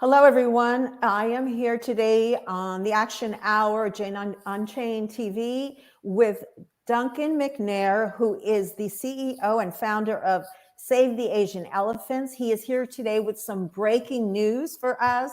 Hello, everyone. I am here today on the Action Hour, Jane Unchained TV, with Duncan Mcnair, who is the CEO and founder of Save the Asian Elephants. He is here today with some breaking news for us.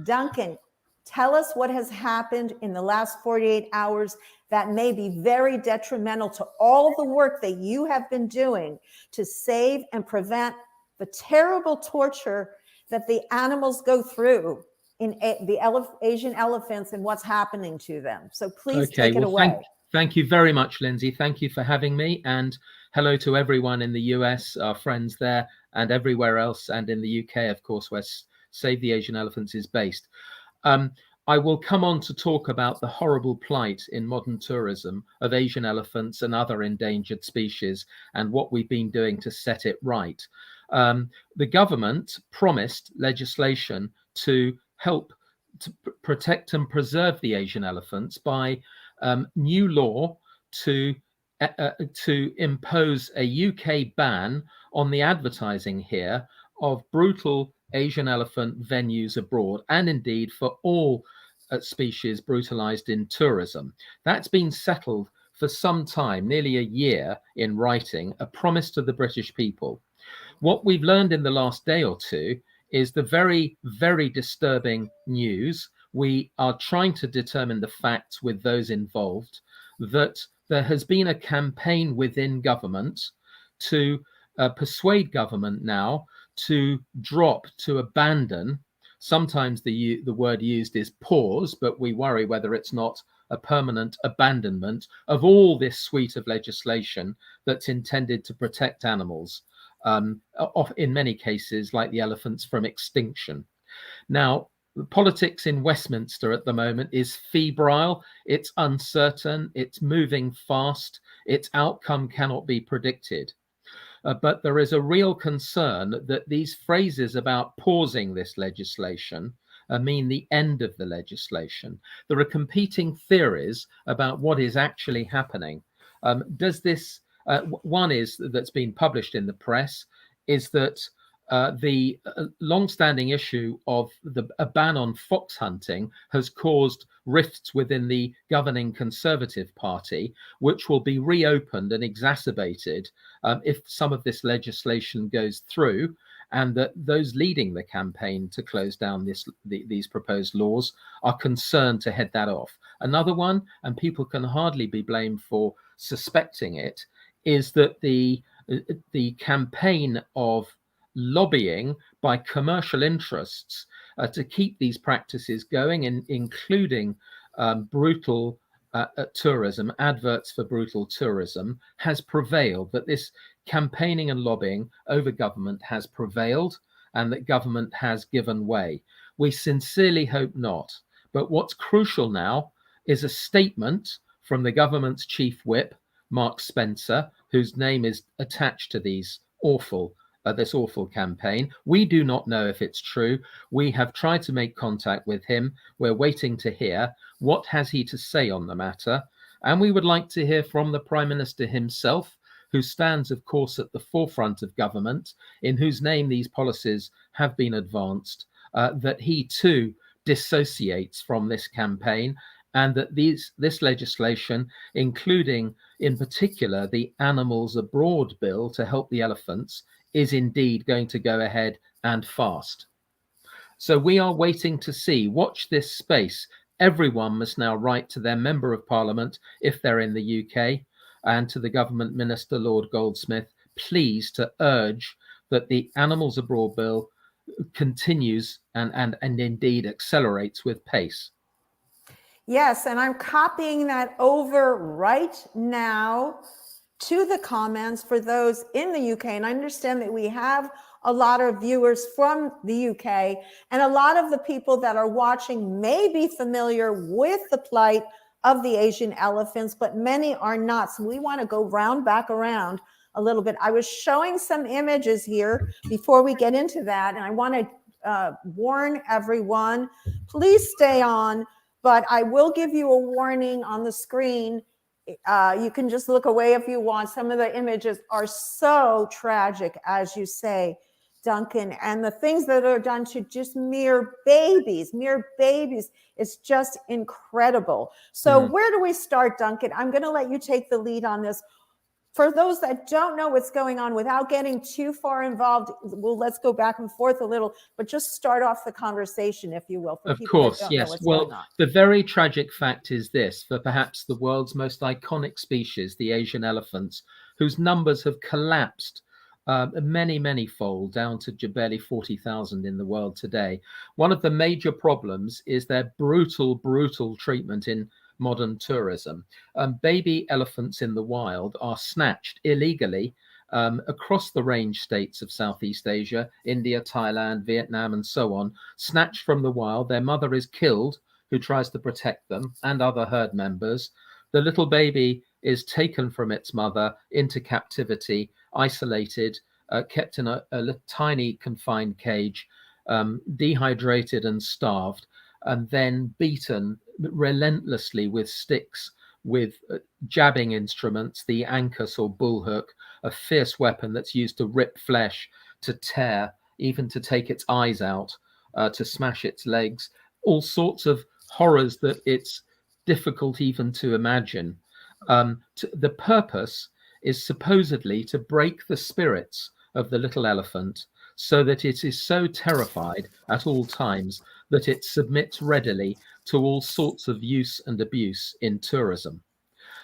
Duncan, tell us what has happened in the last 48 hours that may be very detrimental to all the work that you have been doing to save and prevent the terrible torture that the animals go through in the Asian elephants and what's happening to them. So please take it away. Thank you very much, Lindsay. Thank you for having me. And hello to everyone in the US, our friends there, and everywhere else, and in the UK, of course, where Save the Asian Elephants is based. I will come on to talk about the horrible plight in modern tourism of Asian elephants and other endangered species and what we've been doing to set it right. The government promised legislation to help to protect and preserve the Asian elephants by new law to impose a UK ban on the advertising here of brutal Asian elephant venues abroad, and indeed for all species brutalized in tourism. That's been settled for some time, nearly a year in writing, a promise to the British people. What we've learned in the last day or two is the very, very disturbing news. We are trying to determine the facts with those involved, that there has been a campaign within government to persuade government now to drop, to abandon. Sometimes the word used is pause, but we worry whether it's not a permanent abandonment of all this suite of legislation that's intended to protect animals, in many cases, like the elephants, from extinction. Now, the politics in Westminster at the moment is febrile, it's uncertain, it's moving fast, its outcome cannot be predicted. But there is a real concern that these phrases about pausing this legislation mean the end of the legislation. There are competing theories about what is actually happening. One is that's been published in the press is that the long-standing issue of a ban on fox hunting has caused rifts within the governing Conservative Party, which will be reopened and exacerbated if some of this legislation goes through, and that those leading the campaign to close down these proposed laws are concerned to head that off. Another one, and people can hardly be blamed for suspecting it, is that the campaign of lobbying by commercial interests to keep these practices going, including brutal tourism, adverts for brutal tourism, has prevailed, that this campaigning and lobbying over government has prevailed and that government has given way. We sincerely hope not. But what's crucial now is a statement from the government's chief whip, Mark Spencer, whose name is attached to this awful campaign. We do not know if it's true. We have tried to make contact with him. We're waiting to hear what has he to say on the matter. And we would like to hear from the Prime Minister himself, who stands, of course, at the forefront of government, in whose name these policies have been advanced, that he too dissociates from this campaign, and that this legislation, including in particular the Animals Abroad bill to help the elephants, is indeed going to go ahead and fast. So we are waiting to see. Watch this space. Everyone must now write to their Member of Parliament, if they're in the UK, and to the Government Minister, Lord Goldsmith, please to urge that the Animals Abroad bill continues and indeed accelerates with pace. Yes, and I'm copying that over right now to the comments for those in the UK. And I understand that we have a lot of viewers from the UK, and a lot of the people that are watching may be familiar with the plight of the Asian elephants, but many are not. So we want to go back around a little bit. I was showing some images here before we get into that, and I want to warn everyone, please stay on, but I will give you a warning on the screen. You can just look away if you want. Some of the images are so tragic, as you say. Duncan, and the things that are done to just mere babies, it's just incredible. So where do we start, Duncan? I'm going to let you take the lead on this. For those that don't know what's going on, without getting too far involved, well, let's go back and forth a little, but just start off the conversation, if you will, for people that don't know what's going on. The very tragic fact is this: for perhaps the world's most iconic species, the Asian elephants, whose numbers have collapsed many fold, down to barely 40,000 in the world today. One of the major problems is their brutal treatment in modern tourism. Baby elephants in the wild are snatched illegally across the range states of Southeast Asia, India, Thailand, Vietnam, and so on, snatched from the wild. Their mother is killed, who tries to protect them, and other herd members. The little baby is taken from its mother into captivity, isolated, kept in a tiny confined cage, dehydrated and starved, and then beaten relentlessly with sticks, with jabbing instruments, the ankus or bullhook, a fierce weapon that's used to rip flesh, to tear, even to take its eyes out, to smash its legs, all sorts of horrors that it's difficult even to imagine. The purpose is supposedly to break the spirits of the little elephant, so that it is so terrified at all times that it submits readily to all sorts of use and abuse in tourism.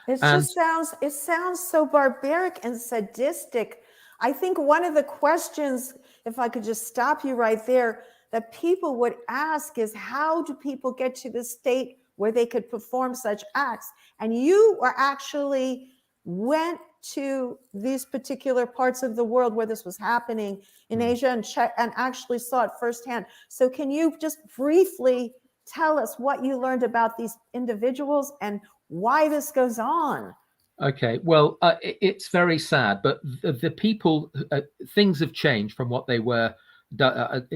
It sounds so barbaric and sadistic. I think one of the questions, if I could just stop you right there, that people would ask is, how do people get to the state where they could perform such acts? And you actually went to these particular parts of the world where this was happening in Asia and actually saw it firsthand. So can you just briefly tell us what you learned about these individuals and why this goes on? Okay, well, it's very sad, but the people, things have changed from what they were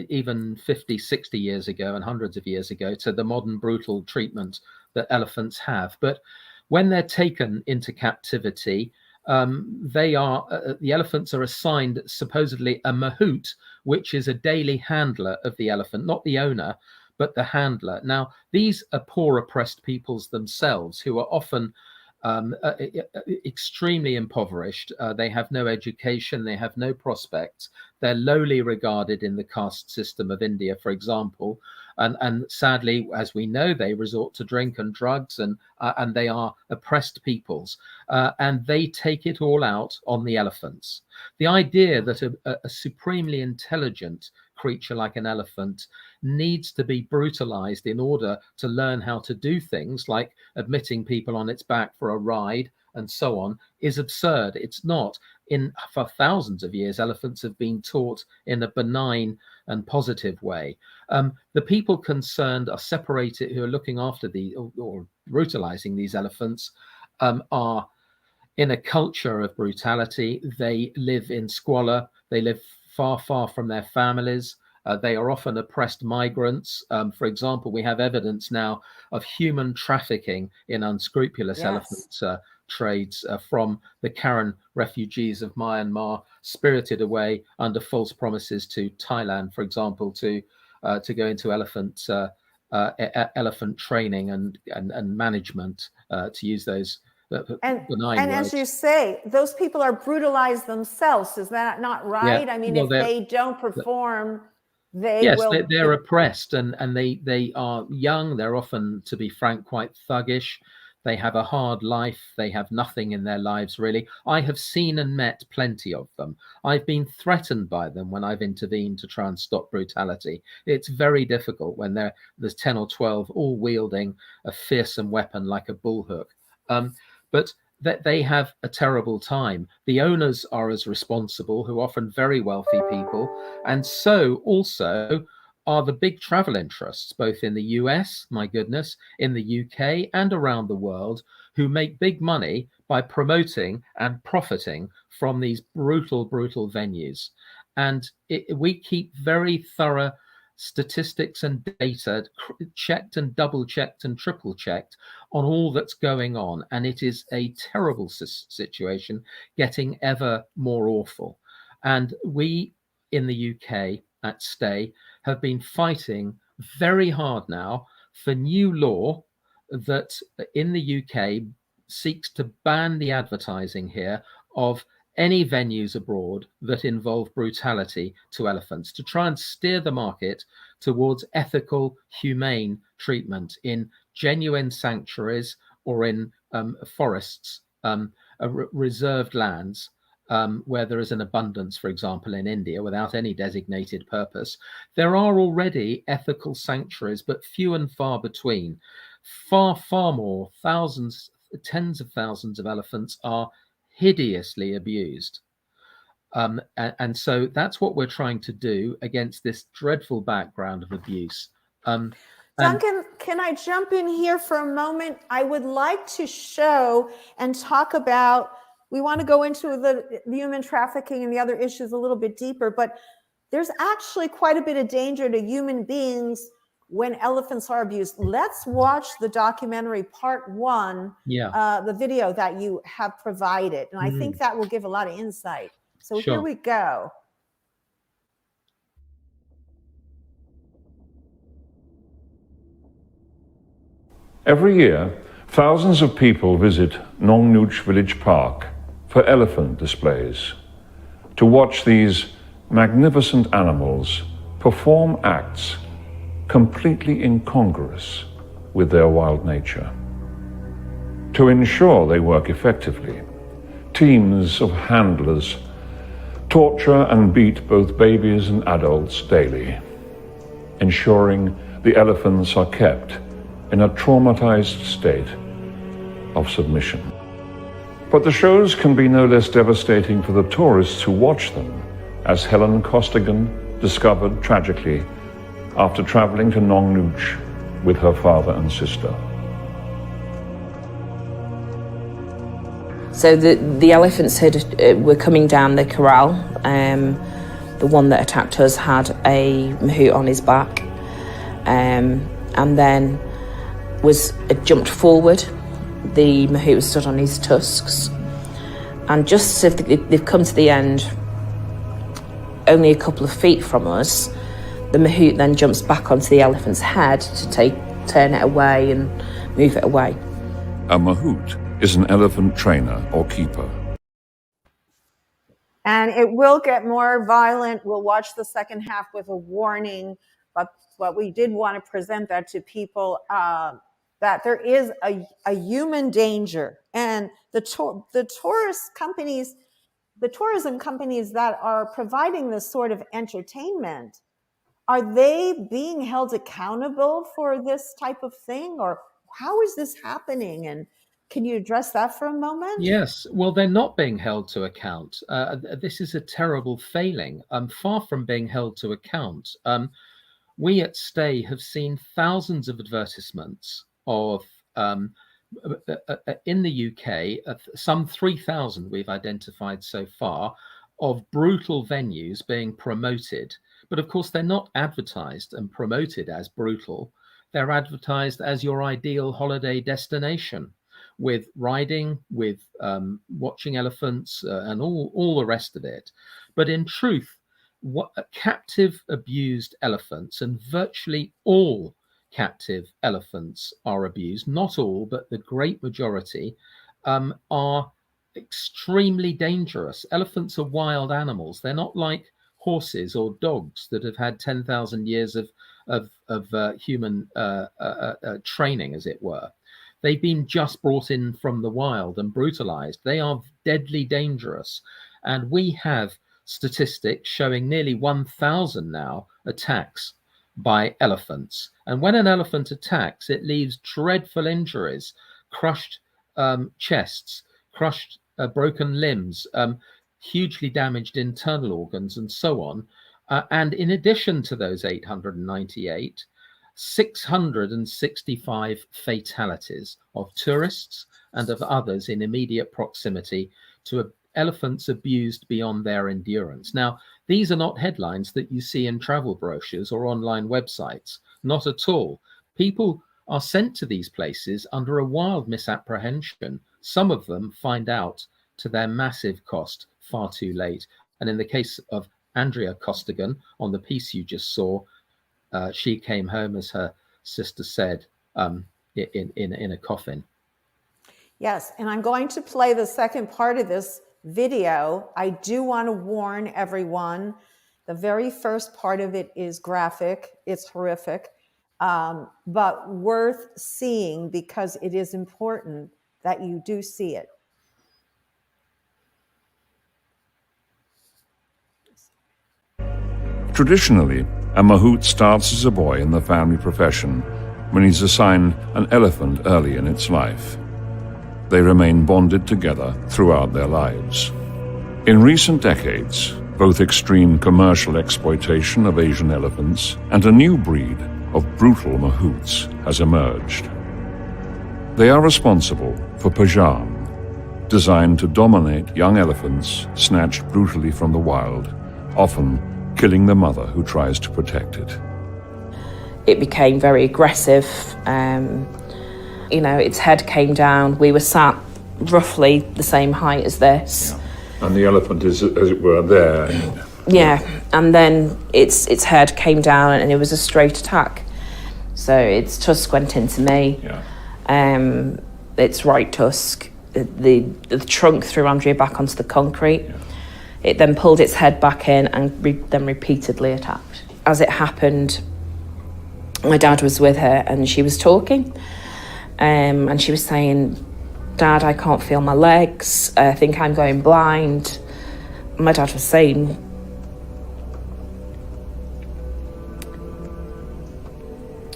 even 50, 60 years ago and hundreds of years ago to the modern brutal treatment that elephants have. But when they're taken into captivity, the elephants are assigned supposedly a mahout, which is a daily handler of the elephant, not the owner, but the handler. Now, these are poor oppressed peoples themselves, who are often extremely impoverished. They have no education, they have no prospects. They're lowly regarded in the caste system of India, for example, and sadly, as we know, they resort to drink and drugs, and they are oppressed peoples, and they take it all out on the elephants. The idea that a supremely intelligent creature like an elephant needs to be brutalized in order to learn how to do things like admitting people on its back for a ride and so on is absurd. It's not. For thousands of years, elephants have been taught in a benign and positive way. The people concerned are separated, who are looking after or brutalizing these elephants, are in a culture of brutality. They live in squalor. They live far from their families. They are often oppressed migrants. For example, we have evidence now of human trafficking in unscrupulous elephant trades from the Karen refugees of Myanmar, spirited away under false promises to Thailand, for example, to go into elephant training and management, to use those benign words. As you say, those people are brutalized themselves. Is that not right? Yeah. I mean, if they don't perform, they're oppressed, and they are young. They're often, to be frank, quite thuggish. They have a hard life. They have nothing in their lives, really. I have seen and met plenty of them. I've been threatened by them when I've intervened to try and stop brutality. It's very difficult when there's 10 or 12 all wielding a fearsome weapon like a bullhook. But that they have a terrible time. The owners are as responsible, who are often very wealthy people, and so also are the big travel interests, both in the US, my goodness, in the UK and around the world, who make big money by promoting and profiting from these brutal venues. And we keep very thorough statistics and data checked and double checked and triple checked on all that's going on, and it is a terrible situation, getting ever more awful. And we in the UK at STAE have been fighting very hard now for new law that in the UK seeks to ban the advertising here of any venues abroad that involve brutality to elephants, to try and steer the market towards ethical, humane treatment in genuine sanctuaries or in forests, reserved lands, where there is an abundance, for example, in India, without any designated purpose. There are already ethical sanctuaries, but few and far between. Far, far more, thousands, tens of thousands of elephants are hideously abused. And so that's what we're trying to do against this dreadful background of abuse. Duncan, can I jump in here for a moment? I would like to show and talk about, we want to go into the human trafficking and the other issues a little bit deeper, but there's actually quite a bit of danger to human beings when elephants are abused. Let's watch the documentary part 1, the video that you have provided. And I think that will give a lot of insight. So Sure. Here we go. Every year, thousands of people visit Nong Nooch Village Park for elephant displays, to watch these magnificent animals perform acts completely incongruous with their wild nature. To ensure they work effectively, teams of handlers torture and beat both babies and adults daily, ensuring the elephants are kept in a traumatized state of submission. But the shows can be no less devastating for the tourists who watch them, as Helen Costigan discovered tragically after traveling to Nong Nooch with her father and sister. So the elephants were coming down the corral. The one that attacked us had a mahout on his back, and then jumped forward. The mahout was stood on his tusks, and just as they've come to the end, only a couple of feet from us, the mahout then jumps back onto the elephant's head to turn it away and move it away. A mahout is an elephant trainer or keeper. And it will get more violent. We'll watch the second half with a warning, but we did want to present that to people, that there is a human danger. And the tourism companies that are providing this sort of entertainment, are they being held accountable for this type of thing? Or how is this happening? And can you address that for a moment? Yes, well, they're not being held to account. This is a terrible failing. Far from being held to account. We at STAE have seen thousands of advertisements of, in the UK, some 3,000 we've identified so far, of brutal venues being promoted. But of course, they're not advertised and promoted as brutal. They're advertised as your ideal holiday destination, with riding, with watching elephants, and all the rest of it. But in truth, captive abused elephants, and virtually all captive elephants are abused, not all, but the great majority, are extremely dangerous. Elephants are wild animals. They're not like horses or dogs that have had 10,000 years of human training, as it were. They've been just brought in from the wild and brutalized. They are deadly dangerous. And we have statistics showing nearly 1,000 now attacks by elephants. And when an elephant attacks, it leaves dreadful injuries, crushed chests, crushed broken limbs, hugely damaged internal organs, and so on. And in addition to those 898, 665 fatalities of tourists and of others in immediate proximity to elephants abused beyond their endurance. Now, these are not headlines that you see in travel brochures or online websites, not at all. People are sent to these places under a wild misapprehension. Some of them find out to their massive cost far too late. And in the case of Andrea Costigan on the piece you just saw. She came home, as her sister said, in a coffin. Yes, and I'm going to play the second part of this video. I do want to warn everyone, the very first part of it is graphic, it's horrific, but worth seeing because it is important that you do see it. Traditionally, a mahout starts as a boy in the family profession when he's assigned an elephant early in its life. They remain bonded together throughout their lives. In recent decades, both extreme commercial exploitation of Asian elephants and a new breed of brutal mahouts has emerged. They are responsible for Pajam, designed to dominate young elephants snatched brutally from the wild, often killing the mother who tries to protect it. It became very aggressive. Its head came down. We were sat roughly the same height as this. Yeah. And the elephant is, as it were, there. Yeah, and then its head came down and it was a straight attack. So its tusk went into me. Yeah. Its right tusk, the trunk threw Andrea back onto the concrete. Yeah. It then pulled its head back in and then repeatedly attacked. As it happened, my dad was with her and she was talking. And she was saying, "Dad, I can't feel my legs. I think I'm going blind." My dad was saying,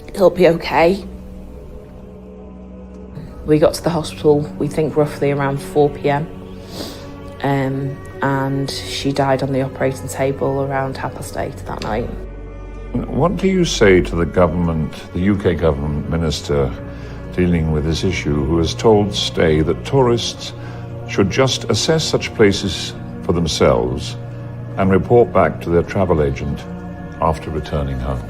"It'll be okay." We got to the hospital, we think roughly around 4 p.m. And she died on the operating table around 8:30 that night. What do you say to the government, the UK government minister dealing with this issue, who has told STAE that tourists should just assess such places for themselves and report back to their travel agent after returning home?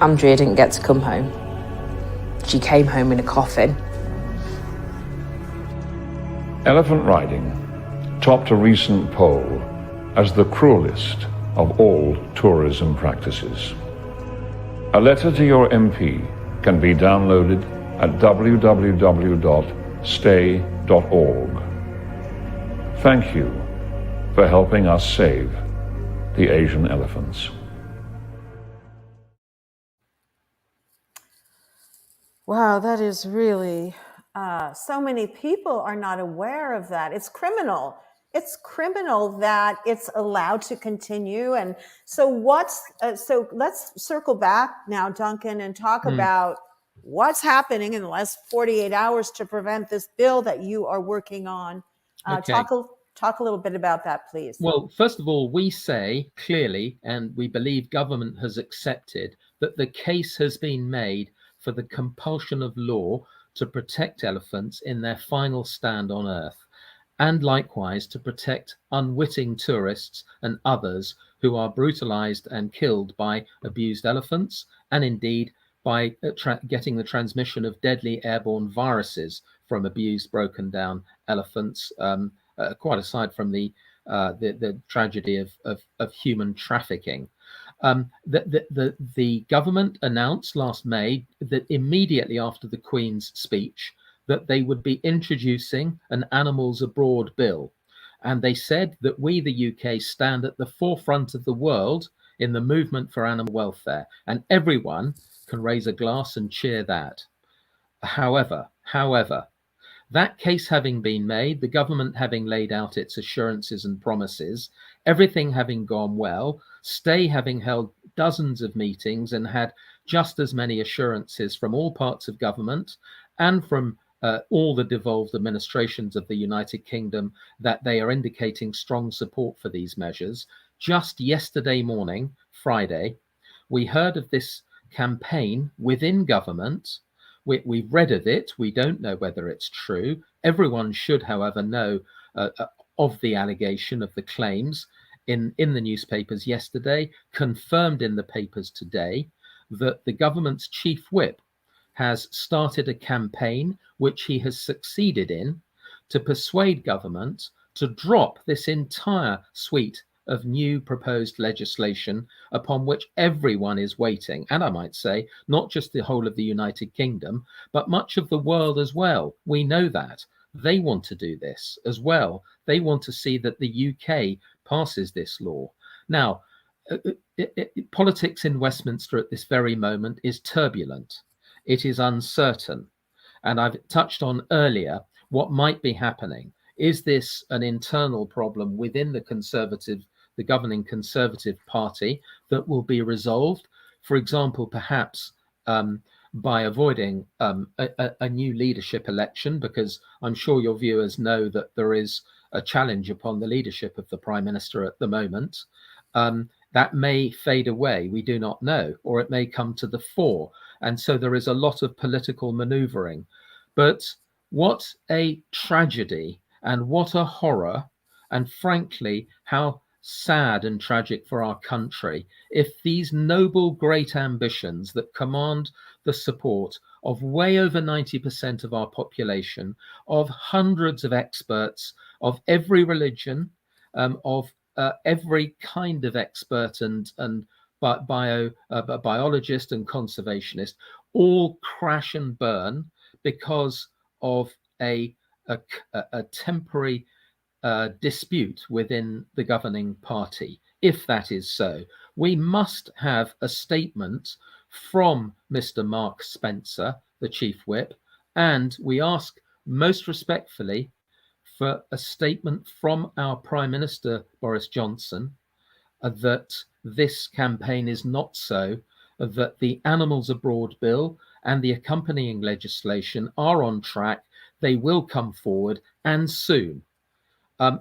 Andrea didn't get to come home. She came home in a coffin. Elephant riding topped a recent poll as the cruelest of all tourism practices. A letter to your MP can be downloaded at www.stae.org. Thank you for helping us save the Asian elephants. Wow, that is really, so many people are not aware of that. It's criminal. It's criminal that it's allowed to continue. And so so let's circle back now, Duncan, and talk about what's happening in the last 48 hours to prevent this bill that you are working on. Okay. Talk a little bit about that, please. Well, first of all, we say clearly, and we believe government has accepted, that the case has been made for the compulsion of law to protect elephants in their final stand on Earth, and likewise to protect unwitting tourists and others who are brutalized and killed by abused elephants, and indeed by getting the transmission of deadly airborne viruses from abused, broken down elephants, quite aside from the tragedy of human trafficking. The government announced last May that immediately after the Queen's speech that they would be introducing an Animals Abroad bill. And they said that we, the UK, stand at the forefront of the world in the movement for animal welfare, and everyone can raise a glass and cheer that. However, that case having been made, the government having laid out its assurances and promises, everything having gone well, STAE having held dozens of meetings and had just as many assurances from all parts of government and from all the devolved administrations of the United Kingdom that they are indicating strong support for these measures. Just yesterday morning, Friday, we heard of this campaign within government. We've read of it. We don't know whether it's true. Everyone should, however, know of the allegation, of the claims in the newspapers yesterday, confirmed in the papers today, that the government's chief whip has started a campaign, which he has succeeded in, to persuade government to drop this entire suite of new proposed legislation upon which everyone is waiting. And I might say, not just the whole of the United Kingdom, but much of the world as well. We know that. They want to do this as well. They want to see that the UK passes this law. Now, politics in Westminster at this very moment is turbulent. It is uncertain. And I've touched on earlier what might be happening. Is this an internal problem within the governing Conservative Party that will be resolved? For example, perhaps by avoiding a new leadership election, because I'm sure your viewers know that there is a challenge upon the leadership of the Prime Minister at the moment. That may fade away, we do not know, or it may come to the fore. And so there is a lot of political maneuvering. But what a tragedy and what a horror, and frankly, how sad and tragic for our country if these noble, great ambitions that command the support of way over 90% of our population, of hundreds of experts of every religion, of every kind of expert and biologist and conservationist, all crash and burn because of a temporary dispute within the governing party. If that is so, we must have a statement from Mr. Mark Spencer, the Chief Whip, and we ask most respectfully for a statement from our Prime Minister, Boris Johnson, that this campaign is not so, that the Animals Abroad Bill and the accompanying legislation are on track. They will come forward, and soon.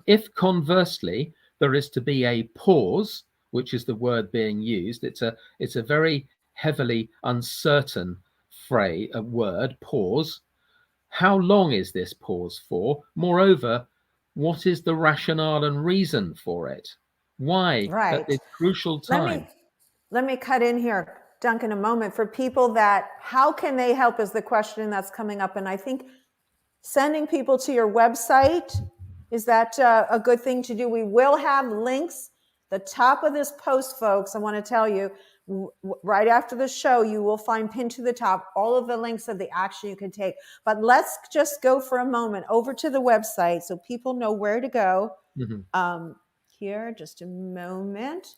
If conversely there is to be a pause, which is the word being used, it's a very heavily uncertain word, pause. How long is this pause for? Moreover, what is the rationale and reason for it? Why at this crucial time? Let me cut in here, Duncan, a moment. For people that, how can they help is the question that's coming up. And I think sending people to your website, is that a good thing to do? We will have links. The top of this post, folks, I want to tell you, right after the show, you will find pinned to the top all of the links of the action you can take. But let's just go for a moment over to the website so people know where to go. Mm-hmm. Here, just a moment.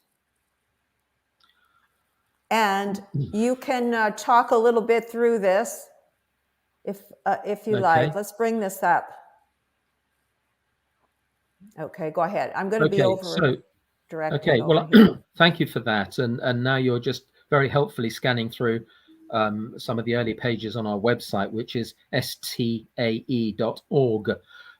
And you can talk a little bit through this if you like. Let's bring this up. Okay, go ahead. I'm going to be over. Okay, well, thank you for that. And now you're just very helpfully scanning through some of the early pages on our website, which is STAE.org.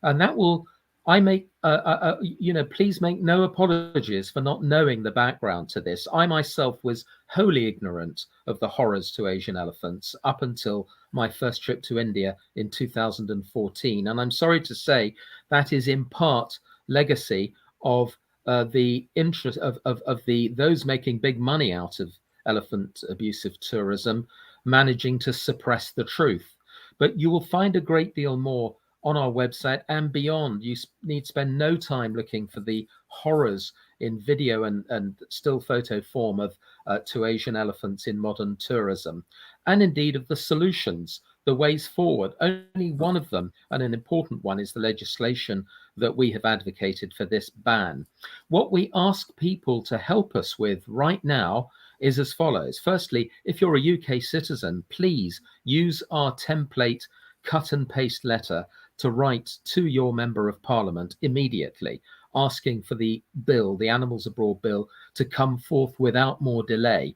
And that will, please make no apologies for not knowing the background to this. I myself was wholly ignorant of the horrors to Asian elephants up until my first trip to India in 2014. And I'm sorry to say that is in part legacy of the interest of those making big money out of elephant abusive tourism, managing to suppress the truth. But you will find a great deal more on our website and beyond. You need spend no time looking for the horrors in video and still photo form of to Asian elephants in modern tourism, and indeed of the solutions, the ways forward. Only one of them, and an important one, is the legislation that we have advocated for this ban. What we ask people to help us with right now is as follows. Firstly, if you're a UK citizen, please use our template cut and paste letter to write to your Member of Parliament immediately, asking for the bill, the Animals Abroad Bill, to come forth without more delay.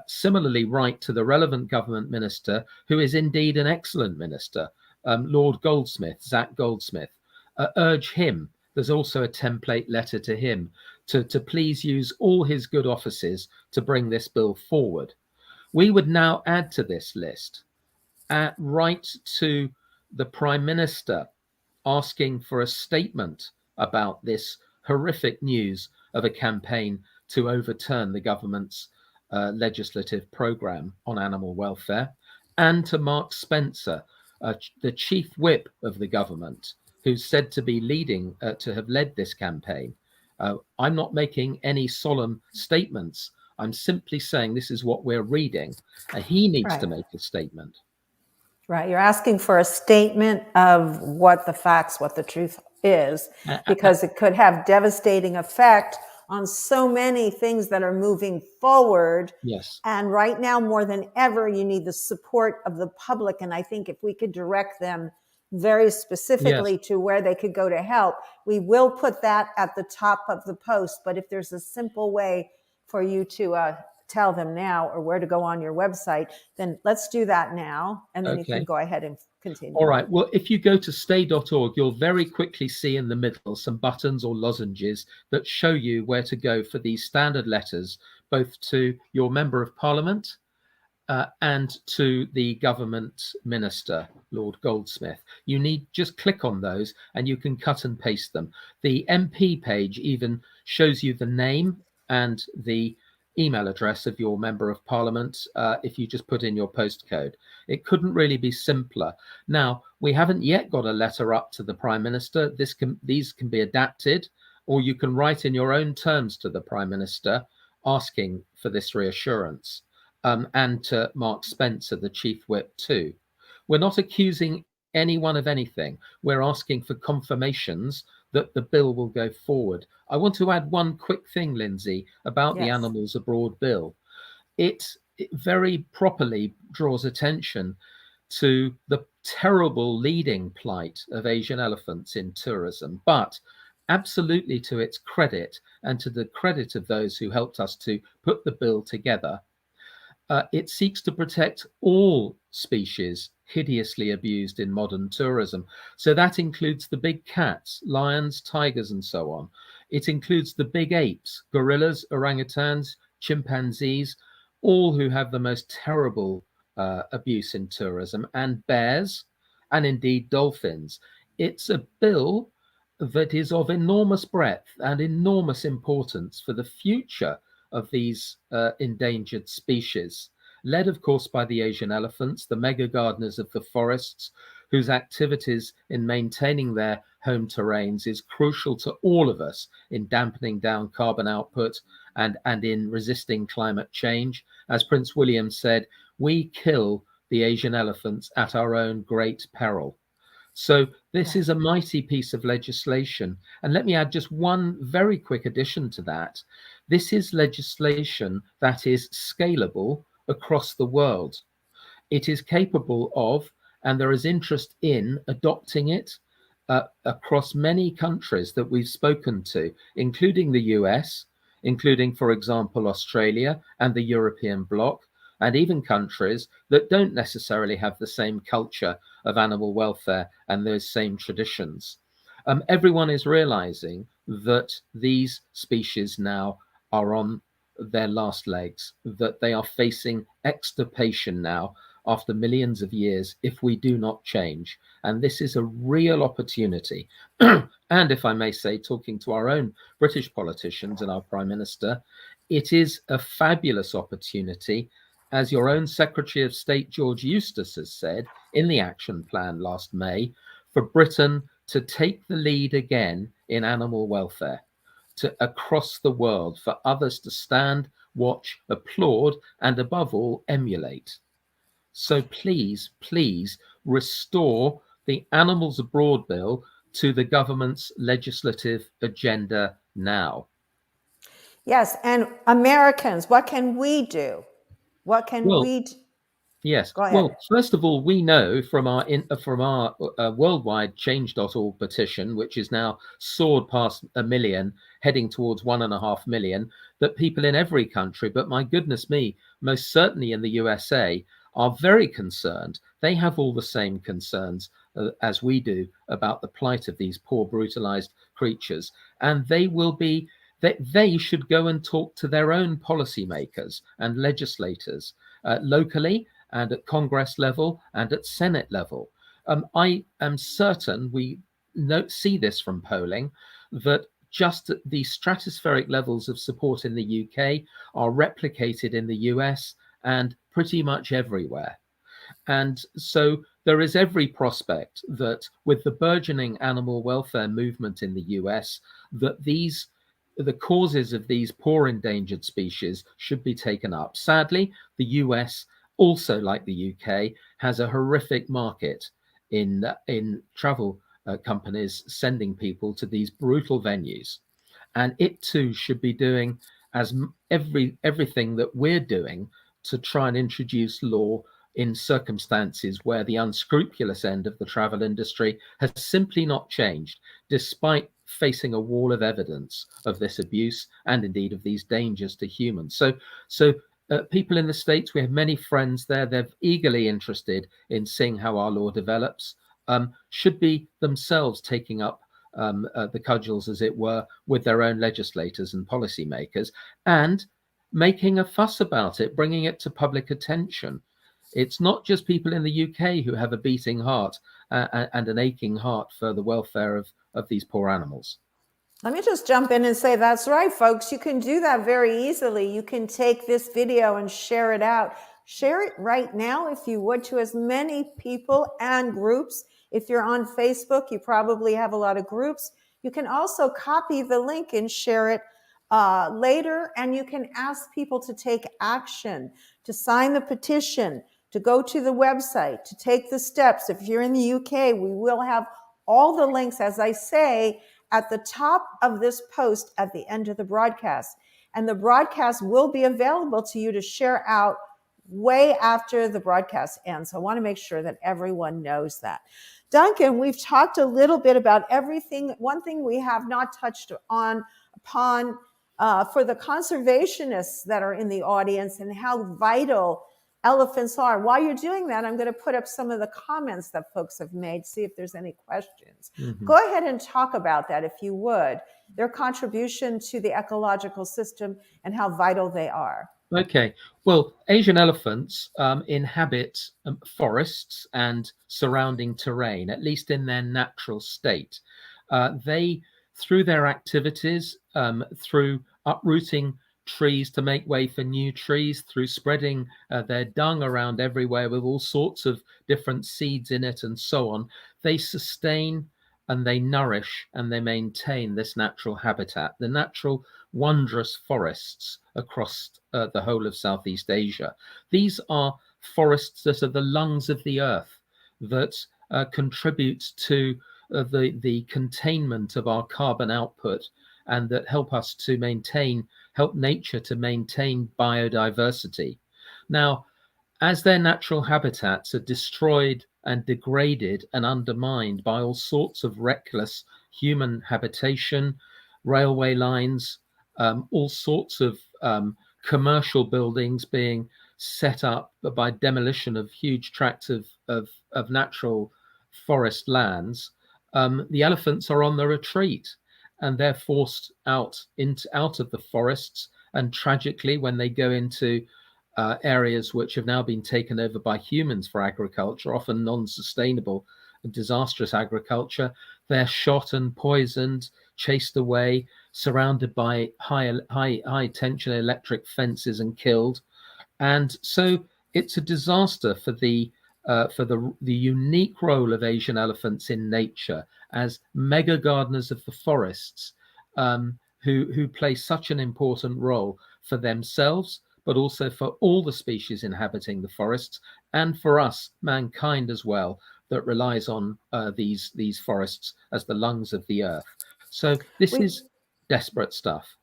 Similarly, write to the relevant government minister, who is indeed an excellent minister, Lord Goldsmith, Zach Goldsmith. Urge him, there's also a template letter to him, to please use all his good offices to bring this bill forward. We would now add to this list, write to the Prime Minister asking for a statement about this horrific news of a campaign to overturn the government's legislative programme on animal welfare, and to Mark Spencer, the Chief Whip of the government, who's said to be leading, to have led this campaign, I'm not making any solemn statements. I'm simply saying this is what we're reading. He needs to make a statement. Right. You're asking for a statement of what the facts, what the truth is, because it could have devastating effect on so many things that are moving forward. Yes. And right now, more than ever, you need the support of the public. And I think if we could direct them very specifically to where they could go to help, we will put that at the top of the post. But if there's a simple way for you to tell them now or where to go on your website, then let's do that now. And then you can go ahead and continue. All right. Well, if you go to STAE.org, you'll very quickly see in the middle some buttons or lozenges that show you where to go for these standard letters, both to your Member of Parliament and to the government minister, Lord Goldsmith. You need just click on those and you can cut and paste them. The MP page even shows you the name and the email address of your Member of Parliament if you just put in your postcode. It couldn't really be simpler. Now, we haven't yet got a letter up to the Prime Minister. These can be adapted, or you can write in your own terms to the Prime Minister asking for this reassurance, and to Mark Spencer, the Chief Whip, too. We're not accusing anyone of anything. We're asking for confirmations that the bill will go forward. I want to add one quick thing, Lindsay, about the Animals Abroad bill. It very properly draws attention to the terrible leading plight of Asian elephants in tourism, but absolutely to its credit and to the credit of those who helped us to put the bill together, it seeks to protect all species hideously abused in modern tourism. So that includes the big cats, lions, tigers, and so on. It includes the big apes, gorillas, orangutans, chimpanzees, all who have the most terrible abuse in tourism, and bears, and indeed dolphins. It's a bill that is of enormous breadth and enormous importance for the future of these endangered species, led of course by the Asian elephants, the mega gardeners of the forests, whose activities in maintaining their home terrains is crucial to all of us in dampening down carbon output and in resisting climate change. As Prince William said, we kill the Asian elephants at our own great peril. So this is a mighty piece of legislation. And let me add just one very quick addition to that. This is legislation that is scalable across the world. It is capable of, and there is interest in, adopting it across many countries that we've spoken to, including the US, including, for example, Australia and the European bloc, and even countries that don't necessarily have the same culture of animal welfare and those same traditions. Everyone is realizing that these species now are on their last legs, that they are facing extirpation now after millions of years if we do not change. And this is a real opportunity. And if I may say, talking to our own British politicians and our Prime Minister, it is a fabulous opportunity, as your own Secretary of State George Eustace has said in the action plan last May, for Britain to take the lead again in animal welfare across the world, for others to stand, watch, applaud, and above all, emulate. So please, please restore the Animals Abroad bill to the government's legislative agenda now. Yes, and Americans, what can we do? What can we do? Yes. Go ahead. Well, first of all, we know from our worldwide change.org petition, which is now soared past 1 million, heading towards 1.5 million, that people in every country, but my goodness me, most certainly in the USA, are very concerned. They have all the same concerns as we do about the plight of these poor brutalized creatures, and they should go and talk to their own policymakers and legislators locally and at Congress level and at Senate level. I am certain, we see this from polling, that just the stratospheric levels of support in the UK are replicated in the US and pretty much everywhere. And so there is every prospect that with the burgeoning animal welfare movement in the US, that these the causes of these poor endangered species should be taken up. Sadly, the US, also like the UK, has a horrific market in travel companies sending people to these brutal venues, and it too should be doing everything that we're doing to try and introduce law in circumstances where the unscrupulous end of the travel industry has simply not changed, despite facing a wall of evidence of this abuse and indeed of these dangers to humans. So people in the States, we have many friends there. They're eagerly interested in seeing how our law develops, should be themselves taking up the cudgels, as it were, with their own legislators and policymakers, and making a fuss about it, bringing it to public attention. It's not just people in the UK who have a beating heart and an aching heart for the welfare of these poor animals. Let me just jump in and say, that's right, folks. You can do that very easily. You can take this video and share it out. Share it right now, if you would, to as many people and groups. If you're on Facebook, you probably have a lot of groups. You can also copy the link and share it later, and you can ask people to take action, to sign the petition, to go to the website, to take the steps. If you're in the UK, we will have all the links, as I say, at the top of this post at the end of the broadcast. And the broadcast will be available to you to share out way after the broadcast ends. So I want to make sure that everyone knows that. Duncan, we've talked a little bit about everything. One thing we have not touched upon for the conservationists that are in the audience and how vital elephants are. While you're doing that, I'm going to put up some of the comments that folks have made, see if there's any questions. Mm-hmm. Go ahead and talk about that, if you would, their contribution to the ecological system and how vital they are. Okay, well, Asian elephants inhabit forests and surrounding terrain, at least in their natural state. They, through their activities, through uprooting trees to make way for new trees, through spreading their dung around everywhere with all sorts of different seeds in it and so on, they sustain and they nourish and they maintain this natural habitat, the natural wondrous forests across the whole of Southeast Asia. These are forests that are the lungs of the earth, that contribute to the containment of our carbon output, and that help us to help nature to maintain biodiversity. Now, as their natural habitats are destroyed and degraded and undermined by all sorts of reckless human habitation, railway lines, all sorts of commercial buildings being set up by demolition of huge tracts of natural forest lands, the elephants are on the retreat, and they're forced out of the forests. And tragically, when they go into areas which have now been taken over by humans for agriculture, often non-sustainable and disastrous agriculture, they're shot and poisoned, chased away, surrounded by high tension electric fences and killed. And so it's a disaster for the unique role of Asian elephants in nature as mega gardeners of the forests, who play such an important role for themselves, but also for all the species inhabiting the forests, and for us, mankind as well, that relies on these forests as the lungs of the earth. So this is desperate stuff.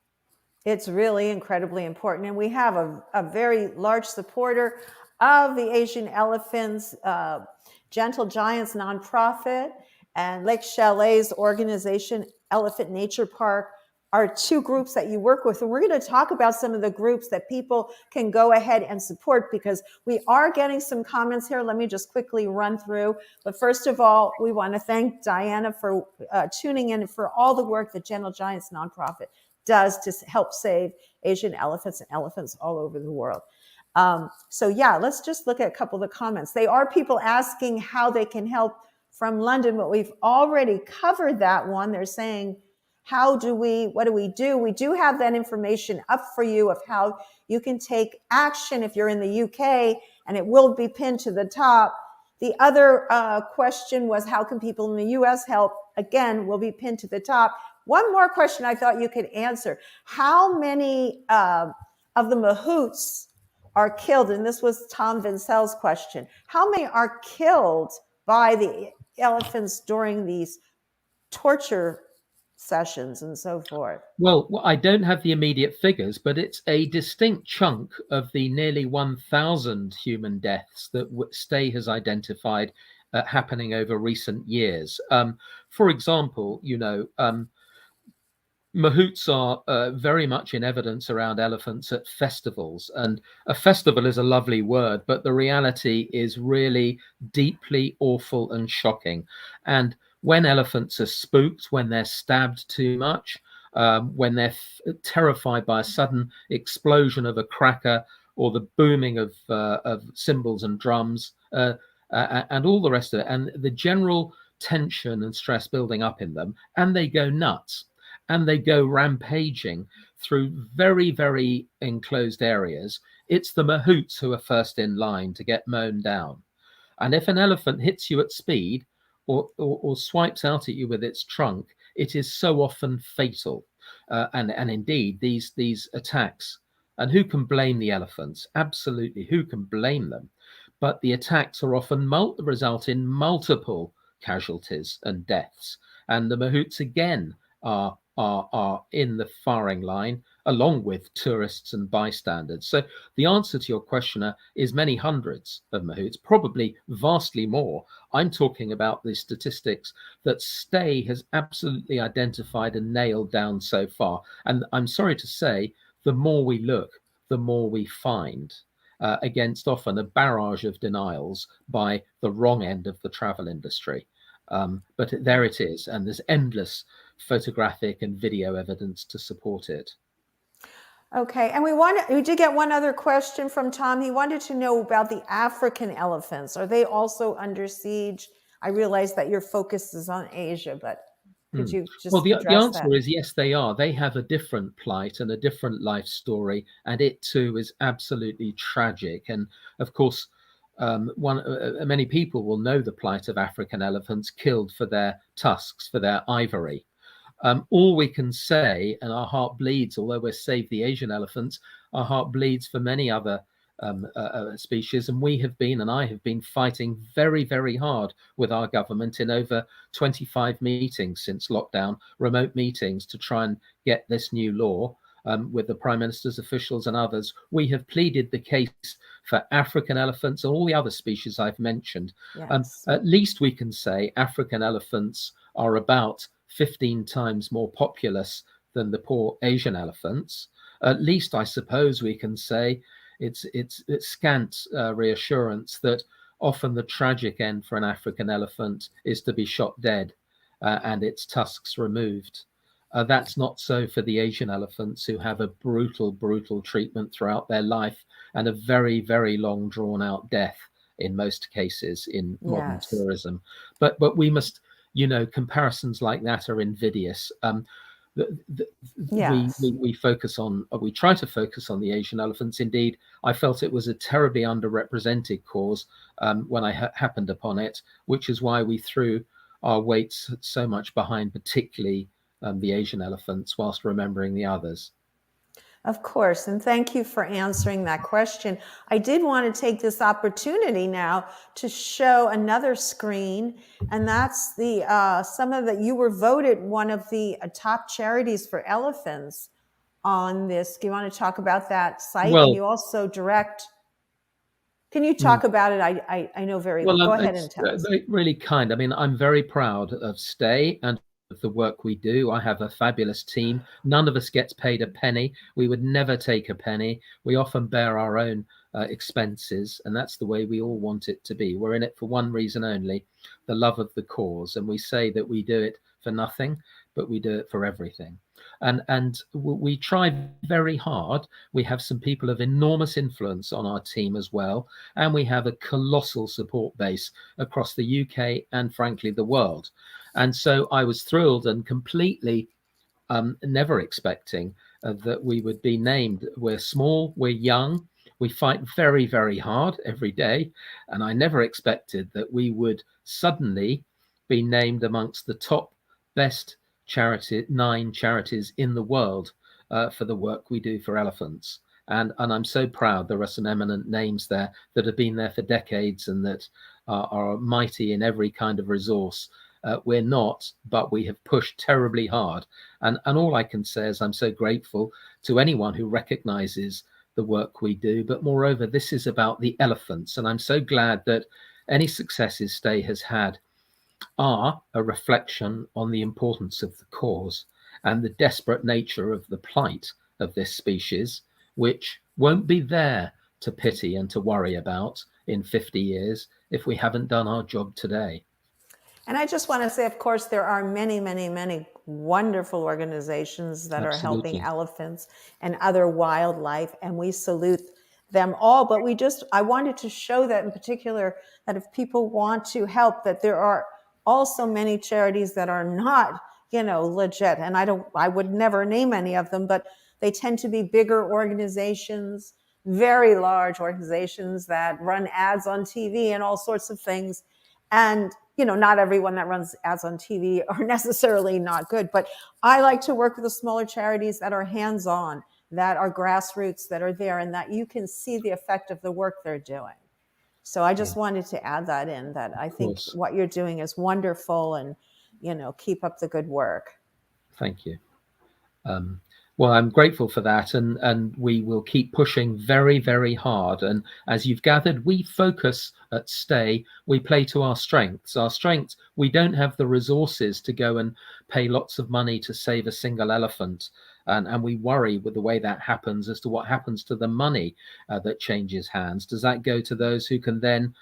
It's really incredibly important. And we have a very large supporter of the Asian elephants, Gentle Giants nonprofit, and Lake Chalet's organization, Elephant Nature Park, are two groups that you work with. And we're going to talk about some of the groups that people can go ahead and support, because we are getting some comments here. Let me just quickly run through. But first of all, we want to thank Diana for tuning in and for all the work that Gentle Giants nonprofit does to help save Asian elephants and elephants all over the world. So yeah, let's just look at a couple of the comments. They are people asking how they can help from London, but we've already covered that one. They're saying, what do we do? We do have that information up for you of how you can take action if you're in the UK, and it will be pinned to the top. The other question was, how can people in the US help? Again, will be pinned to the top. One more question I thought you could answer. How many of the mahouts are killed? And this was Tom Vincel's question. How many are killed by the elephants during these torture sessions and so forth? Well, I don't have the immediate figures, but it's a distinct chunk of the nearly 1,000 human deaths that STAE has identified happening over recent years. For example, mahouts are very much in evidence around elephants at festivals. And a festival is a lovely word, but the reality is really deeply awful and shocking. And when elephants are spooked, when they're stabbed too much, when they're terrified by a sudden explosion of a cracker or the booming of cymbals and drums and all the rest of it, and the general tension and stress building up in them, and they go nuts. And they go rampaging through very, very enclosed areas. It's the mahouts who are first in line to get mown down. And if an elephant hits you at speed or swipes out at you with its trunk, it is so often fatal. And indeed, these attacks, and who can blame the elephants? Absolutely, who can blame them? But the attacks are often result in multiple casualties and deaths. And the mahouts again are in the firing line, along with tourists and bystanders. So the answer to your questioner is many hundreds of mahouts, probably vastly more. I'm talking about the statistics that STAE has absolutely identified and nailed down so far. And I'm sorry to say, the more we look, the more we find, against often a barrage of denials by the wrong end of the travel industry. But there it is, and there's endless photographic and video evidence to support it. Okay, and we did get one other question from Tom. He wanted to know about the African elephants. Are they also under siege? I realize that your focus is on Asia, but could you just the answer that? is yes, they are. They have a different plight and a different life story, and it too is absolutely tragic. And of course, many people will know the plight of African elephants killed for their tusks, for their ivory. All we can say, and our heart bleeds, although we're saved the Asian elephants, our heart bleeds for many other species. And I have been fighting very, very hard with our government in over 25 meetings since lockdown, remote meetings, to try and get this new law. With the Prime Minister's officials and others, we have pleaded the case for African elephants and all the other species I've mentioned. Yes. At least we can say African elephants are about 15 times more populous than the poor Asian elephants. At least I suppose we can say it's scant reassurance that often the tragic end for an African elephant is to be shot dead and its tusks removed. That's not so for the Asian elephants, who have a brutal treatment throughout their life and a very, very long drawn out death in most cases in modern tourism. But we must, comparisons like that are invidious. We focus on, we try to focus on the Asian elephants. Indeed, I felt it was a terribly underrepresented cause when I happened upon it, which is why we threw our weights so much behind, particularly the Asian elephants, whilst remembering the others. Of course, and thank you for answering that question. I did want to take this opportunity now to show another screen, and that's you were voted one of the top charities for elephants on this. Do you want to talk about that site? Well, and you also can you talk about it? I know very well. Go ahead and tell us. Really kind. I mean, I'm very proud of STAE and of the work we do. I have a fabulous team. None of us gets paid a penny. We would never take a penny. We often bear our own expenses, and that's the way we all want it to be. We're in it for one reason only, the love of the cause. And we say that we do it for nothing, but we do it for everything. And we try very hard. We have some people of enormous influence on our team as well. And we have a colossal support base across the UK and frankly, the world. And so I was thrilled and completely never expecting that we would be named. We're small, we're young, we fight very, very hard every day. And I never expected that we would suddenly be named amongst the top best 9 charities in the world for the work we do for elephants. And I'm so proud there are some eminent names there that have been there for decades and that are mighty in every kind of resource. We're not, but we have pushed terribly hard. And all I can say is I'm so grateful to anyone who recognizes the work we do. But moreover, this is about the elephants. And I'm so glad that any successes STAE has had are a reflection on the importance of the cause and the desperate nature of the plight of this species, which won't be there to pity and to worry about in 50 years if we haven't done our job today. And I just want to say, of course, there are many, many, many wonderful organizations that are helping elephants and other wildlife, and we salute them all. But I wanted to show that in particular, that if people want to help, that there are also many charities that are not, legit. And I would never name any of them, but they tend to be bigger organizations, very large organizations that run ads on TV and all sorts of things. And not everyone that runs ads on TV are necessarily not good, but I like to work with the smaller charities that are hands-on, that are grassroots, that are there, and that you can see the effect of the work they're doing. So I just wanted to add that in, that I think what you're doing is wonderful, and, keep up the good work. Thank you. Well, I'm grateful for that, and we will keep pushing very, very hard. And as you've gathered, we focus at STAE, we play to our strengths. Our strengths, we don't have the resources to go and pay lots of money to save a single elephant. And we worry with the way that happens as to what happens to the money that changes hands. Does that go to those who can then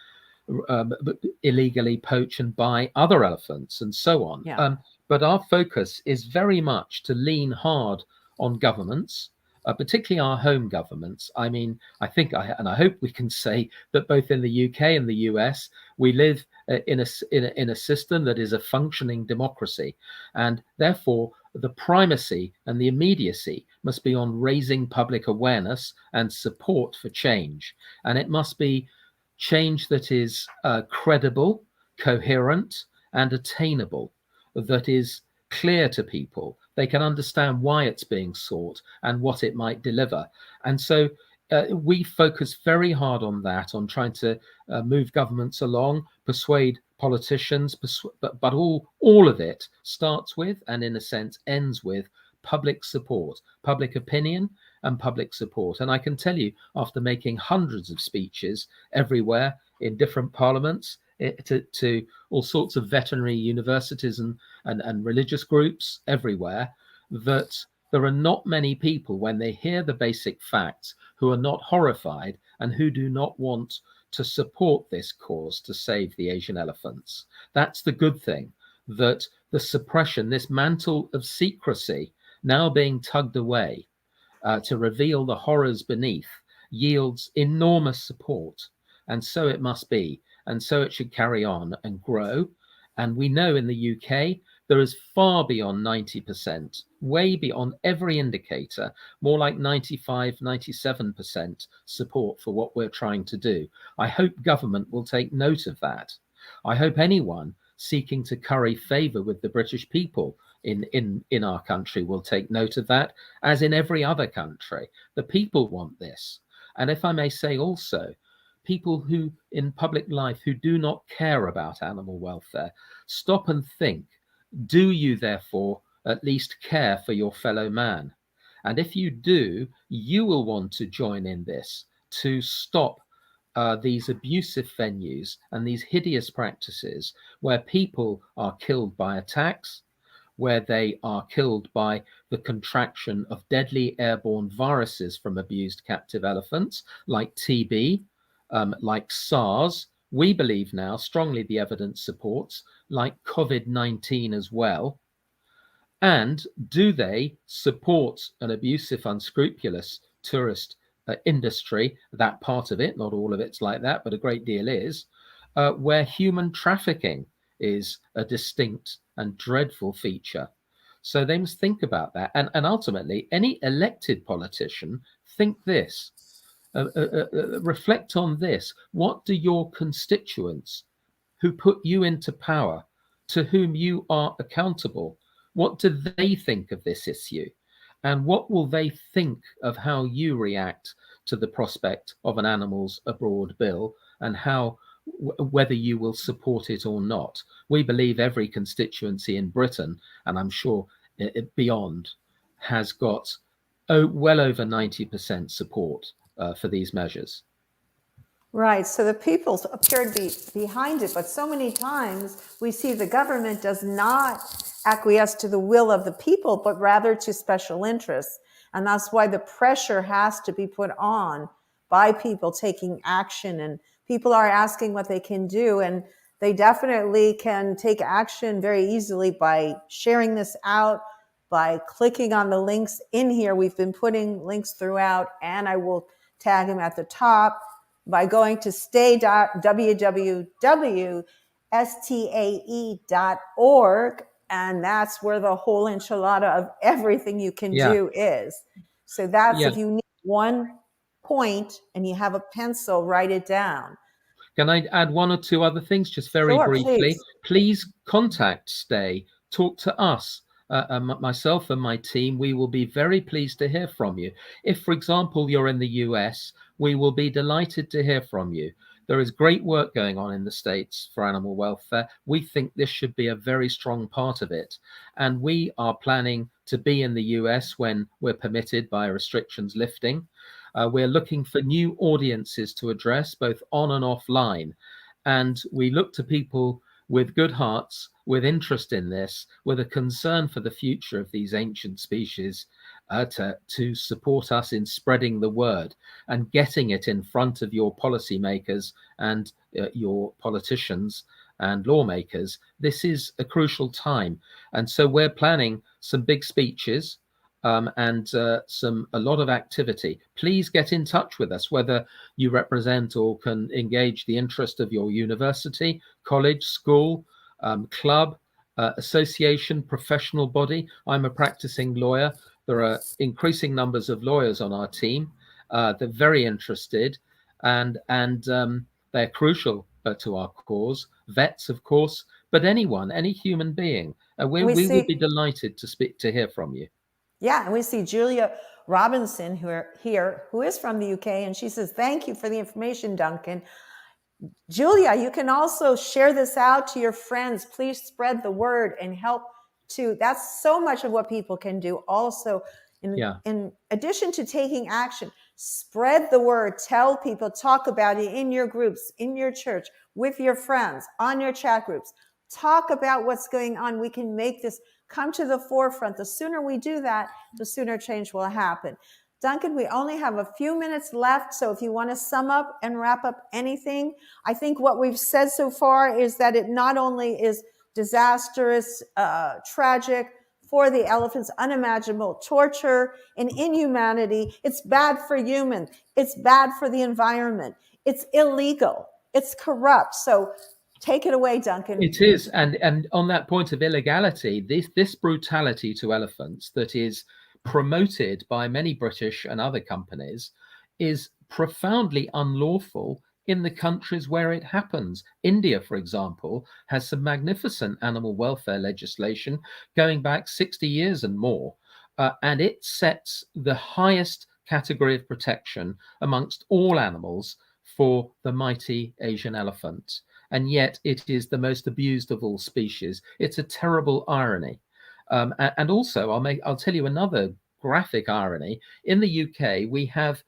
illegally poach and buy other elephants and so on? Yeah. But our focus is very much to lean hard on governments, particularly our home governments. I mean, I hope we can say that both in the UK and the US, we live in a system that is a functioning democracy, and therefore the primacy and the immediacy must be on raising public awareness and support for change. And it must be change that is credible, coherent, and attainable, that is clear to people. They can understand why it's being sought and what it might deliver. And so we focus very hard on that, on trying to move governments along, persuade politicians, but all of it starts with, and in a sense ends with, public support, public opinion and public support. And I can tell you, after making hundreds of speeches everywhere in different parliaments, to all sorts of veterinary universities and religious groups everywhere, that there are not many people, when they hear the basic facts, who are not horrified and who do not want to support this cause to save the Asian elephants. That's the good thing, that the suppression, this mantle of secrecy now being tugged away to reveal the horrors beneath, yields enormous support. And so it must be. And so it should carry on and grow. And we know in the UK, there is far beyond 90%, way beyond every indicator, more like 95, 97% support for what we're trying to do. I hope government will take note of that. I hope anyone seeking to curry favour with the British people in our country will take note of that, as in every other country. The people want this. And if I may say also, people who in public life who do not care about animal welfare, stop and think, do you therefore at least care for your fellow man? And if you do, you will want to join in this to stop these abusive venues and these hideous practices where people are killed by attacks, where they are killed by the contraction of deadly airborne viruses from abused captive elephants, like TB, like SARS. We believe now, strongly the evidence supports, like COVID-19 as well. And do they support an abusive, unscrupulous tourist industry, that part of it, not all of it's like that, but a great deal is, where human trafficking is a distinct and dreadful feature. So they must think about that. And ultimately, any elected politician, think this, reflect on this. What do your constituents who put you into power, to whom you are accountable, What do they think of this issue? And what will they think of how you react to the prospect of an animals abroad bill, and how whether you will support it or not? We believe every constituency in Britain, and I'm sure beyond, has got well over 90% support for these measures. Right. So the people appear to be behind it, but so many times we see the government does not acquiesce to the will of the people, but rather to special interests. And that's why the pressure has to be put on by people taking action, and people are asking what they can do. And they definitely can take action very easily by sharing this out, by clicking on the links in here. We've been putting links throughout, and I will tag them at the top, by going to www.stae.org, and that's where the whole enchilada of everything you can do is. So that's if you need one point and you have a pencil, write it down. Can I add one or two other things just very briefly? Please contact STAE, talk to us. Myself and my team, we will be very pleased to hear from you. If, for example, you're in the US, we will be delighted to hear from you. There is great work going on in the States for animal welfare. We think this should be a very strong part of it. And we are planning to be in the US when we're permitted by restrictions lifting. We're looking for new audiences to address, both on and offline. And we look to people with good hearts, with interest in this, with a concern for the future of these ancient species, to support us in spreading the word and getting it in front of your policymakers and your politicians and lawmakers. This is a crucial time. And so we're planning some big speeches and a lot of activity. Please get in touch with us, whether you represent or can engage the interest of your university, college, school, club, association, professional body. I'm a practicing lawyer. There are increasing numbers of lawyers on our team. They're very interested, and they're crucial to our cause. Vets, of course, but anyone, any human being. We will be delighted to hear from you. Yeah, and we see Julia Robinson who is from the UK, and she says, thank you for the information, Duncan. Julia, you can also share this out to your friends. Please spread the word and help to, that's so much of what people can do. Also, in addition to taking action, spread the word, tell people, talk about it in your groups, in your church, with your friends, on your chat groups. Talk about what's going on. We can make this come to the forefront. The sooner we do that, the sooner change will happen. Duncan, we only have a few minutes left, so if you want to sum up and wrap up anything, I think what we've said so far is that it not only is disastrous, tragic for the elephants, unimaginable torture and inhumanity. It's bad for humans. It's bad for the environment. It's illegal. It's corrupt. So take it away, Duncan. It is, and on that point of illegality, this brutality to elephants that is promoted by many British and other companies is profoundly unlawful in the countries where it happens. India, for example, has some magnificent animal welfare legislation going back 60 years and more, and it sets the highest category of protection amongst all animals for the mighty Asian elephant. And yet it is the most abused of all species. It's a terrible irony. And also, I'll tell you another graphic irony. In the UK, we have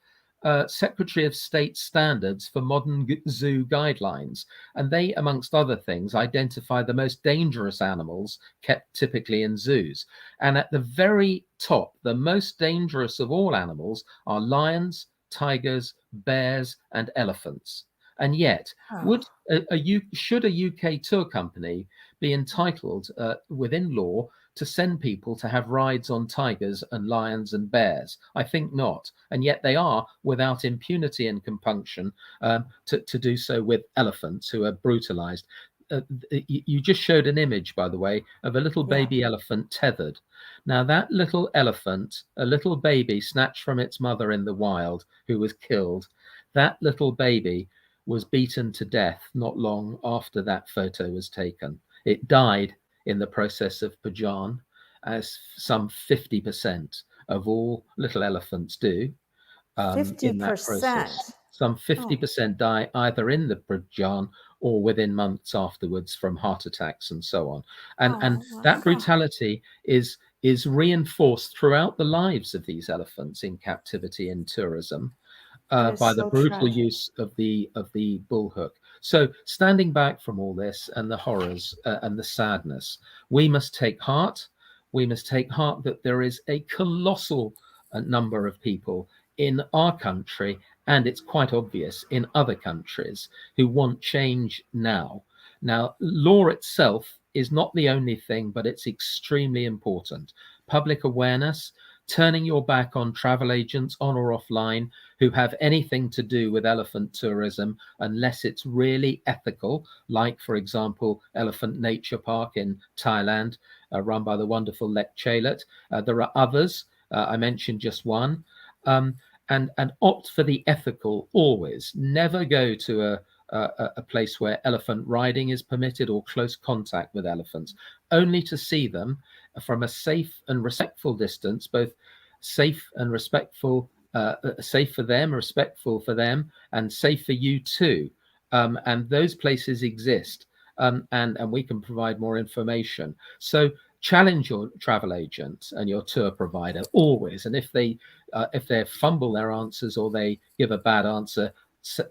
Secretary of State standards for modern zoo guidelines, and they, amongst other things, identify the most dangerous animals kept typically in zoos. And at the very top, the most dangerous of all animals are lions, tigers, bears, and elephants. And yet, should a UK tour company be entitled within law to send people to have rides on tigers and lions and bears? I think not. And yet they are, without impunity and compunction, to do so with elephants who are brutalized. You just showed an image, by the way, of a little baby elephant tethered. Now, that little elephant, a little baby snatched from its mother in the wild, who was killed, that little baby was beaten to death not long after that photo was taken. It died in the process of Pajan, as some 50% of all little elephants do. In that process, 50%. some Oh, 50% die either in the Prajan or within months afterwards from heart attacks and so on. And oh my that God. brutality is reinforced throughout the lives of these elephants in captivity in tourism That is by the so brutal tragic. use of the bull hook. So standing back from all this and the horrors and the sadness, we must take heart. We must take heart that there is a colossal number of people in our country, and it's quite obvious in other countries, who want change now. Now, law itself is not the only thing, but it's extremely important. Public awareness, turning your back on travel agents on or offline who have anything to do with elephant tourism, unless it's really ethical, like, for example, Elephant Nature Park in Thailand, run by the wonderful Lek Chalet. There are others. I mentioned just one. And opt for the ethical always. Never go to a place where elephant riding is permitted or close contact with elephants, only to see them from a safe and respectful distance, both safe and respectful, safe for them, respectful for them, and safe for you too. And those places exist, and we can provide more information. So challenge your travel agent and your tour provider always. And if they fumble their answers or they give a bad answer,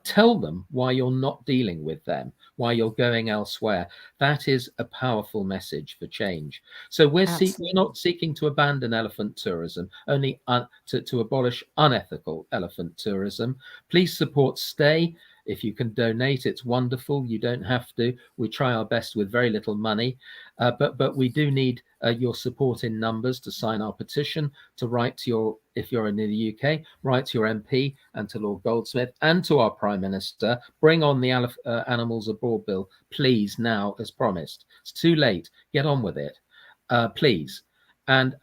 tell them why you're not dealing with them, why you're going elsewhere. That is a powerful message for change. So we're not seeking to abandon elephant tourism, only to abolish unethical elephant tourism. Please support STAE. If you can donate, it's wonderful. You don't have to. We try our best with very little money, but we do need your support in numbers to sign our petition, to write to your, if you're in the UK, write to your MP and to Lord Goldsmith and to our Prime Minister. Bring on the Animals Abroad Bill, please, now, as promised. It's too late. Get on with it, please. And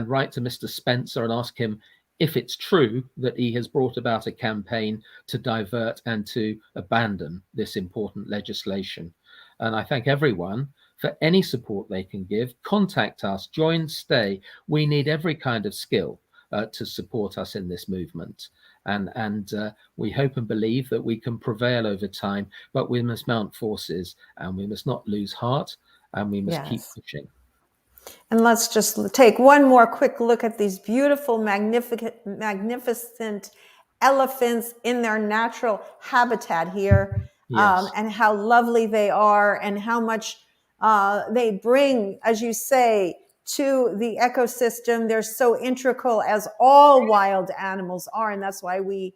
write to Mr. Spencer and ask him if it's true that he has brought about a campaign to divert and to abandon this important legislation. And I thank everyone for any support they can give. Contact us, join STAE. We need every kind of skill to support us in this movement. And we hope and believe that we can prevail over time, but we must mount forces and we must not lose heart, and we must keep pushing. And let's just take one more quick look at these beautiful, magnificent elephants in their natural habitat here, and how lovely they are, and how much they bring, as you say, to the ecosystem. They're so integral, as all wild animals are, and that's why we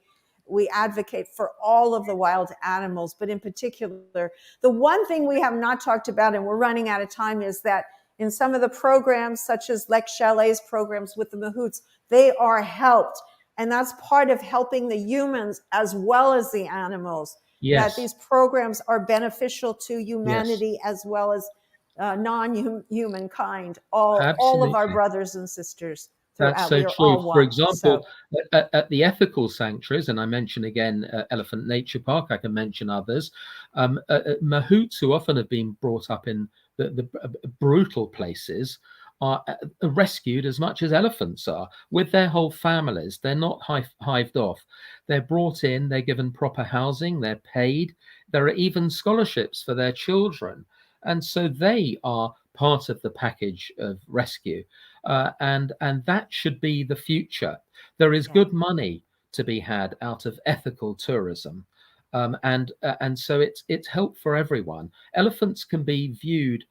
advocate for all of the wild animals. But in particular, the one thing we have not talked about, and we're running out of time, is that in some of the programs, such as Lek Chalet's programs with the mahouts, they are helped. And that's part of helping the humans as well as the animals. That these programs are beneficial to humanity as well as non-human kind, all of our brothers and sisters throughout. That's so true. For example, at the ethical sanctuaries, and I mention again Elephant Nature Park, I can mention others, mahouts who often have been brought up in the brutal places are rescued as much as elephants are, with their whole families. They're not hived off. They're brought in, they're given proper housing, they're paid. There are even scholarships for their children. And so they are part of the package of rescue. And that should be the future. There is good money to be had out of ethical tourism. And so it's help for everyone. Elephants can be viewed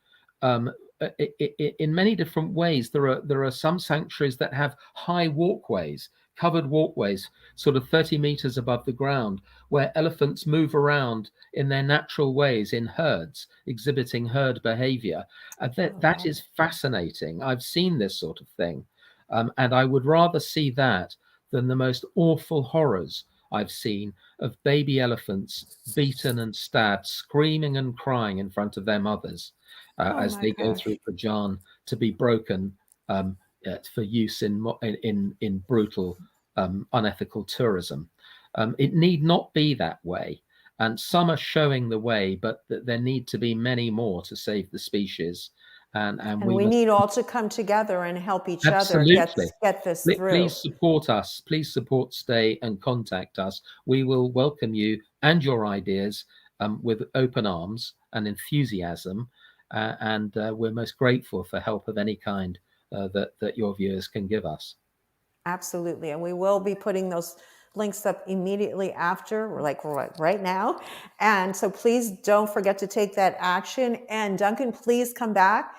in many different ways. There are some sanctuaries that have high walkways, covered walkways, sort of 30 meters above the ground, where elephants move around in their natural ways in herds, exhibiting herd behavior. That is fascinating. I've seen this sort of thing, and I would rather see that than the most awful horrors I've seen of baby elephants beaten and stabbed, screaming and crying in front of their mothers as they go through Prajan to be broken for use in brutal, unethical tourism. It need not be that way. And some are showing the way, but there need to be many more to save the species. and we must need all to come together and help each other absolutely get this through. Please support us. Please support STAE and contact us. We will welcome you and your ideas with open arms and enthusiasm, and we're most grateful for help of any kind that your viewers can give us. Absolutely, and we will be putting those links up immediately after, like right now. And so please don't forget to take that action. And Duncan, please come back.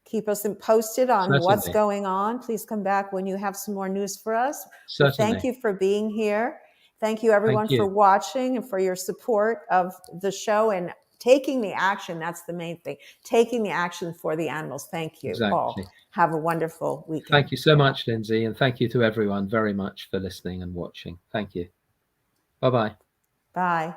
Keep us posted on Certainly. what's going on. Please come back when you have some more news for us. Certainly. Well, thank you for being here. Thank you, everyone, for watching and for your support of the show and taking the action. That's the main thing. Taking the action for the animals. Thank you all. Have a wonderful weekend. Thank you so much, Lindsay. And thank you to everyone very much for listening and watching. Thank you. Bye-bye. Bye.